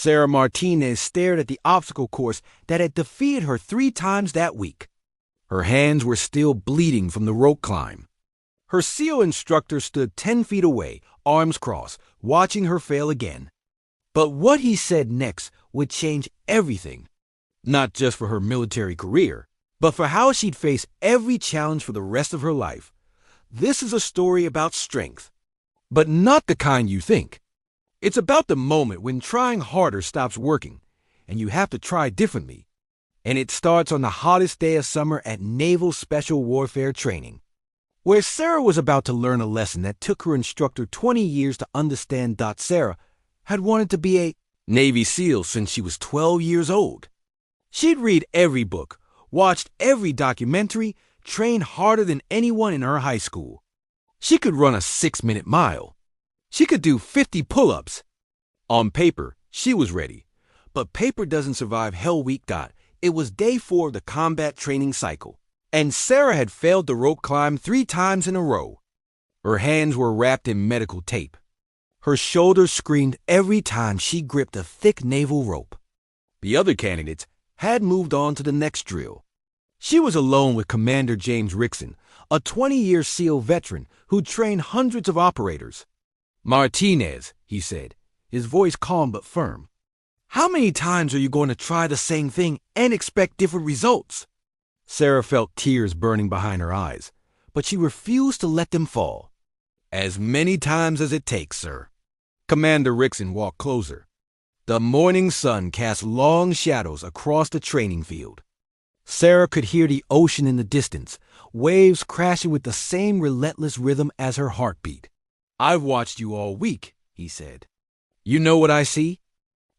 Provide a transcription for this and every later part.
Sarah Martinez stared at the obstacle course that had defeated her 3 times that week. Her hands were still bleeding from the rope climb. Her SEAL instructor stood 10 feet away, arms crossed, watching her fail again. But what he said next would change everything, not just for her military career, but for how she'd face every challenge for the rest of her life. This is a story about strength, but not the kind you think. It's about the moment when trying harder stops working, and you have to try differently. And it starts on the hottest day of summer at Naval Special Warfare Training, where Sarah was about to learn a lesson that took her instructor 20 years to understand. Sarah had wanted to be a Navy SEAL since she was 12 years old. She'd read every book, watched every documentary, trained harder than anyone in her high school. She could run a 6-minute mile. She could do 50 pull-ups. On paper, she was ready. But paper doesn't survive Hell Week. It was day 4 of the combat training cycle, and Sarah had failed the rope climb 3 times in a row. Her hands were wrapped in medical tape. Her shoulders screamed every time she gripped a thick naval rope. The other candidates had moved on to the next drill. She was alone with Commander James Rickson, a 20-year SEAL veteran who'd trained hundreds of operators. "Martinez," he said, his voice calm but firm. "How many times are you going to try the same thing and expect different results?" Sarah felt tears burning behind her eyes, but she refused to let them fall. "As many times as it takes, sir." Commander Rickson walked closer. The morning sun cast long shadows across the training field. Sarah could hear the ocean in the distance, waves crashing with the same relentless rhythm as her heartbeat. "I've watched you all week," he said. "You know what I see?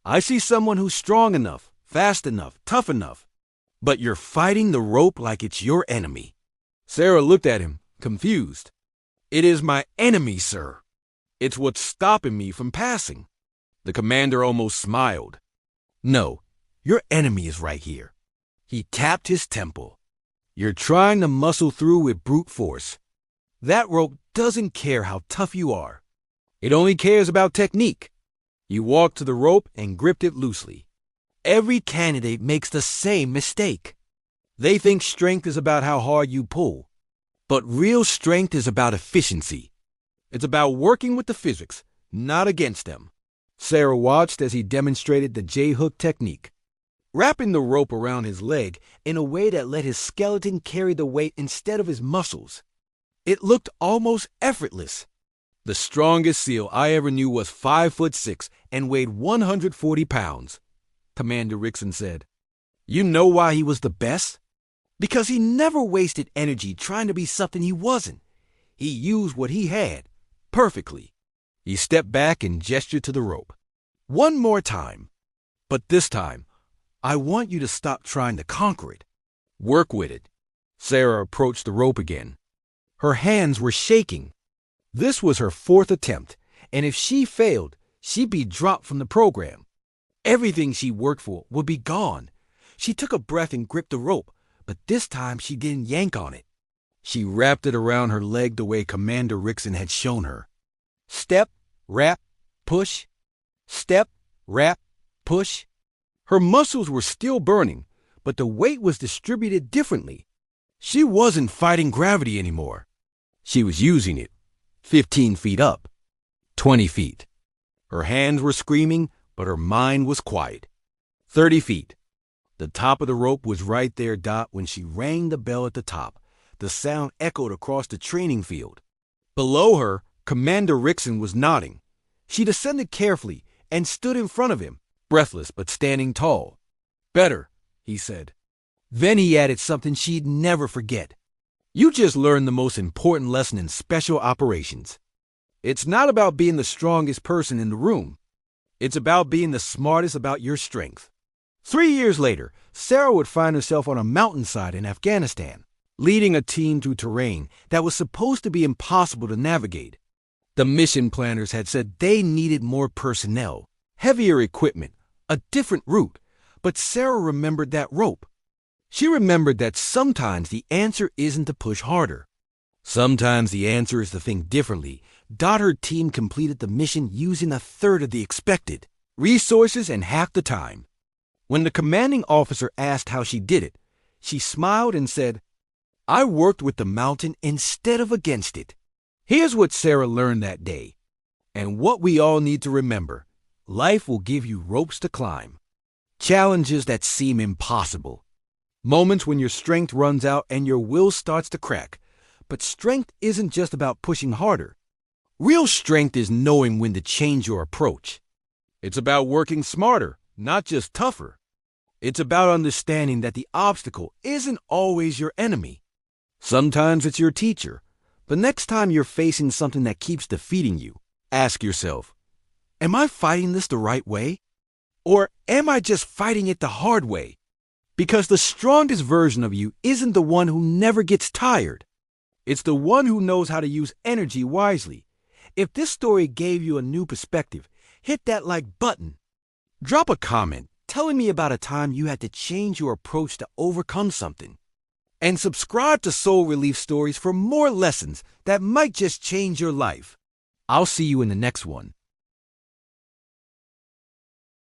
I see someone who's strong enough, fast enough, tough enough. But you're fighting the rope like it's your enemy." Sarah looked at him, confused. "It is my enemy, sir. It's what's stopping me from passing." The commander almost smiled. "No, your enemy is right here." He tapped his temple. "You're trying to muscle through with brute force. That rope doesn't care how tough you are. It only cares about technique." You walked to the rope and gripped it loosely. Every candidate makes the same mistake. They think strength is about how hard you pull. But real strength is about efficiency. It's about working with the physics, not against them. Sarah watched as he demonstrated the J-hook technique, wrapping the rope around his leg in a way that let his skeleton carry the weight instead of his muscles. It looked almost effortless. "The strongest SEAL I ever knew was 5'6" and weighed 140 pounds, Commander Rickson said. "You know why he was the best? Because he never wasted energy trying to be something he wasn't. He used what he had, perfectly." He stepped back and gestured to the rope. "One more time. But this time, I want you to stop trying to conquer it. Work with it." Sarah approached the rope again. Her hands were shaking. This was her 4th attempt, and if she failed, she'd be dropped from the program. Everything she worked for would be gone. She took a breath and gripped the rope, but this time she didn't yank on it. She wrapped it around her leg the way Commander Rickson had shown her. Step, wrap, push. Step, wrap, push. Her muscles were still burning, but the weight was distributed differently. She wasn't fighting gravity anymore. She was using it. 15 feet up. 20 feet. Her hands were screaming, but her mind was quiet. 30 feet. The top of the rope was right there, when she rang the bell at the top. The sound echoed across the training field. Below her, Commander Rickson was nodding. She descended carefully and stood in front of him, breathless but standing tall. "Better," he said. Then he added something she'd never forget. "You just learned the most important lesson in special operations. It's not about being the strongest person in the room. It's about being the smartest about your strength." 3 years later, Sarah would find herself on a mountainside in Afghanistan, leading a team through terrain that was supposed to be impossible to navigate. The mission planners had said they needed more personnel, heavier equipment, a different route, but Sarah remembered that rope. She remembered that sometimes the answer isn't to push harder. Sometimes the answer is to think differently. Her team completed the mission using 1/3 of the expected. resources, and half the time. When the commanding officer asked how she did it, she smiled and said, "I worked with the mountain instead of against it." Here's what Sarah learned that day, and what we all need to remember. Life will give you ropes to climb, challenges that seem impossible, moments when your strength runs out and your will starts to crack. But strength isn't just about pushing harder. Real strength is knowing when to change your approach. It's about working smarter, not just tougher. It's about understanding that the obstacle isn't always your enemy. Sometimes it's your teacher. But next time you're facing something that keeps defeating you, ask yourself, am I fighting this the right way? Or am I just fighting it the hard way? Because the strongest version of you isn't the one who never gets tired. It's the one who knows how to use energy wisely. If this story gave you a new perspective, hit that like button. Drop a comment telling me about a time you had to change your approach to overcome something. And subscribe to Soul Relief Stories for more lessons that might just change your life. I'll see you in the next one.